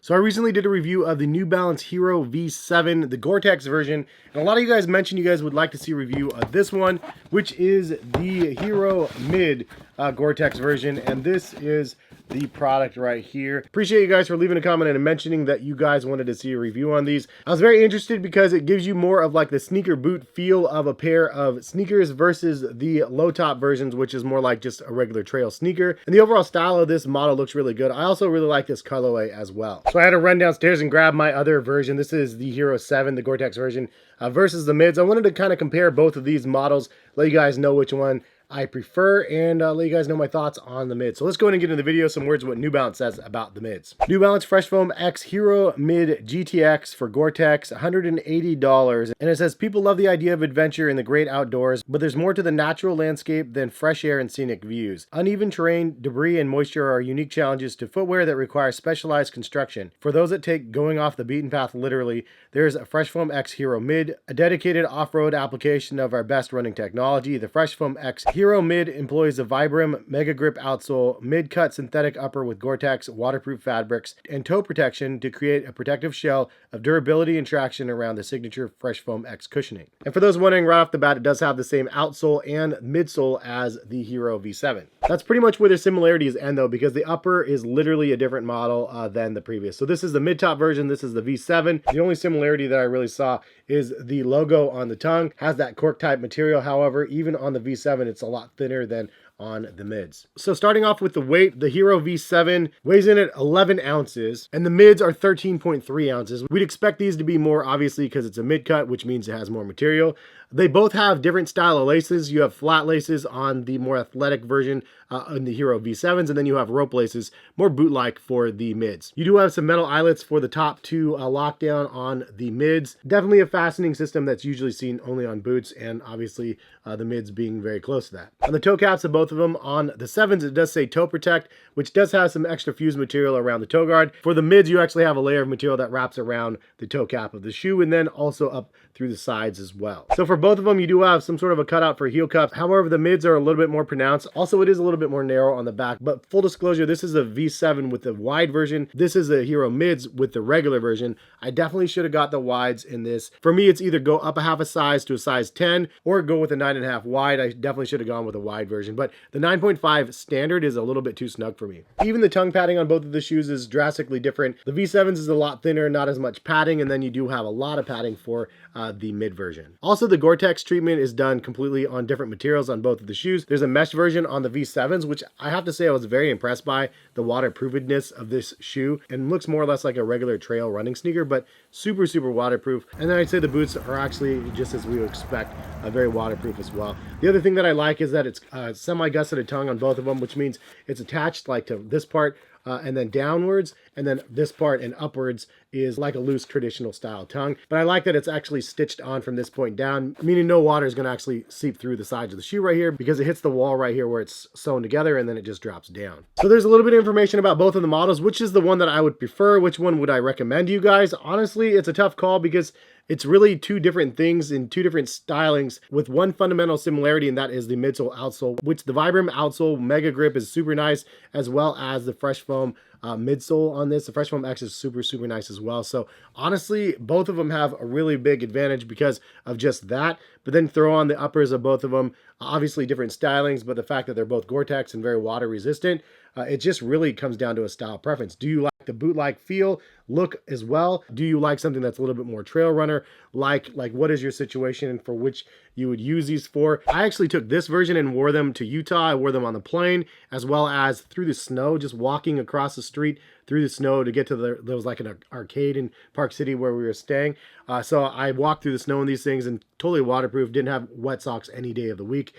So I recently did a review of the New Balance Hierro V7, the GORE-TEX version, and a lot of you guys mentioned you guys would like to see a review of this one, which is the Hierro Mid GORE-TEX version, and this is the product right here. Appreciate you guys for leaving a comment and mentioning that you guys wanted to see a review on these. I was very interested because it gives you more of like the sneaker boot feel of a pair of sneakers versus the low top versions, which is more like just a regular trail sneaker. And the overall style of this model looks really good. I also really like this colorway as well. So I had to run downstairs and grab my other version. This is the Hierro 7, the GORE-TEX version versus the mids. I wanted to kind of compare both of these models, let you guys know which one I prefer, and let you guys know my thoughts on the mids. So let's go ahead and get into the video. Some words what New Balance says about the mids. New Balance Fresh Foam X Hierro Mid GTX for GORE-TEX, $180. And it says, people love the idea of adventure in the great outdoors, but there's more to the natural landscape than fresh air and scenic views. Uneven terrain, debris, and moisture are unique challenges to footwear that require specialized construction. For those that take going off the beaten path literally, there's a Fresh Foam X Hierro Mid, a dedicated off-road application of our best running technology. The Fresh Foam X Hierro Mid employs the Vibram Megagrip outsole, mid-cut synthetic upper with GORE-TEX waterproof fabrics and toe protection to create a protective shell of durability and traction around the signature Fresh Foam X cushioning. And for those wondering, right off the bat, it does have the same outsole and midsole as the Hierro V7. That's pretty much where the similarities end though, because the upper is literally a different model than the previous. So this is the mid-top version, this is the V7. The only similarity that I really saw is the logo on the tongue. Has that cork type material. However, even on the V7, it's a lot thinner than on the mids. So starting off with the weight, the Hierro V7 weighs in at 11 ounces and the mids are 13.3 ounces. We'd expect these to be more, obviously, because it's a mid cut, which means it has more material. They both have different style of laces. You have flat laces on the more athletic version in the Hierro V7s, and then you have rope laces, more boot-like for the mids. You do have some metal eyelets for the top to lock down on the mids. Definitely a fastening system that's usually seen only on boots, and obviously the mids being very close to that. On the toe caps of both of them, on the 7s it does say toe protect, which does have some extra fused material around the toe guard. For the mids, you actually have a layer of material that wraps around the toe cap of the shoe and then also up through the sides as well. So for both of them, you do have some sort of a cutout for heel cups. However, the mids are a little bit more pronounced. Also, it is a little bit more narrow on the back, but full disclosure, this is a V7 with the wide version. This is a Hierro mids with the regular version. I definitely should have got the wides in this. For me, it's either go up a half a size to a size 10 or go with a 9.5 wide. I definitely should have gone with a wide version, but the 9.5 standard is a little bit too snug for me. Even the tongue padding on both of the shoes is drastically different. The V7s is a lot thinner, not as much padding, and then you do have a lot of padding for the mid version. Also, the GORE-TEX treatment is done completely on different materials on both of the shoes. There's a mesh version on the V7s, which I have to say I was very impressed by the waterproofedness of this shoe, and looks more or less like a regular trail running sneaker, but super waterproof. And then I'd say the boots are actually just as we would expect, very waterproof as well. The other thing that I like is that it's semi-gusseted tongue on both of them, which means it's attached like to this part and then downwards, and then this part and upwards is like a loose traditional style tongue. But I like that it's actually stitched on from this point down, meaning no water is going to actually seep through the sides of the shoe right here, because it hits the wall right here where it's sewn together and then it just drops down. So there's a little bit of information about both of the models. Which is the one that I would prefer? Which one would I recommend to you guys? Honestly, it's a tough call because it's really two different things in two different stylings with one fundamental similarity, and that is the midsole outsole, which the Vibram outsole Megagrip is super nice, as well as the Fresh Foam midsole on this. The Fresh Foam X is super nice as well. So honestly, both of them have a really big advantage because of just that. But then throw on the uppers of both of them, obviously different stylings, but the fact that they're both GORE-TEX and very water resistant, it just really comes down to a style preference. Do you like the boot-like feel, look as well? Do you like something that's a little bit more trail runner? Like what is your situation and for which you would use these for? I actually took this version and wore them to Utah. I wore them on the plane as well as through the snow, just walking across the street through the snow to get to there was like an arcade in Park City where we were staying. So I walked through the snow in these things and totally waterproof, didn't have wet socks any day of the week.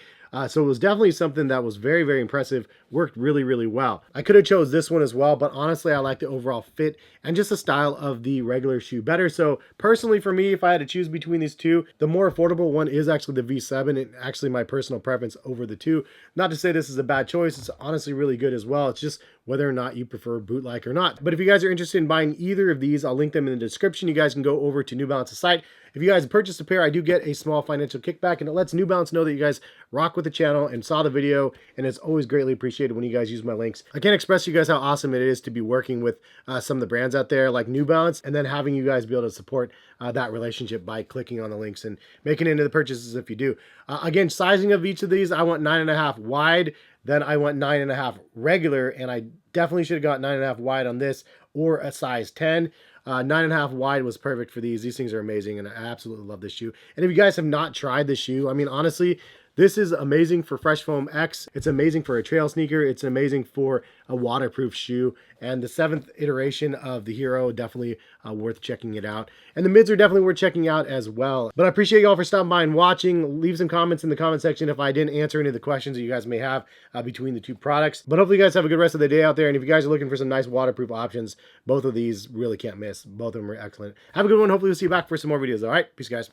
So it was definitely something that was very impressive, worked really well. I could have chose this one as well, but honestly, I like the overall fit and just the style of the regular shoe better. So personally for me, if I had to choose between these two, the more affordable one is actually the V7, and actually my personal preference over the two. Not to say this is a bad choice, it's honestly really good as well. It's just whether or not you prefer bootleg or not. But if you guys are interested in buying either of these, I'll link them in the description. You guys can go over to New Balance's site. If you guys purchase a pair, I do get a small financial kickback, and it lets New Balance know that you guys rock with the channel and saw the video, and it's always greatly appreciated when you guys use my links. I can't express to you guys how awesome it is to be working with some of the brands out there like New Balance, and then having you guys be able to support that relationship by clicking on the links and making it into the purchases if you do. Again, sizing of each of these, I want 9.5 wide, then I want 9.5 regular, and I definitely should have got 9.5 wide on this or a size 10. 9.5 wide was perfect for these. These things are amazing, and I absolutely love this shoe. And if you guys have not tried this shoe, I mean, honestly, this is amazing for Fresh Foam X. It's amazing for a trail sneaker. It's amazing for a waterproof shoe. And the 7th iteration of the Hierro, definitely worth checking it out. And the mids are definitely worth checking out as well. But I appreciate y'all for stopping by and watching. Leave some comments in the comment section if I didn't answer any of the questions that you guys may have between the two products. But hopefully you guys have a good rest of the day out there. And if you guys are looking for some nice waterproof options, both of these really can't miss. Both of them are excellent. Have a good one. Hopefully we'll see you back for some more videos. All right? Peace, guys.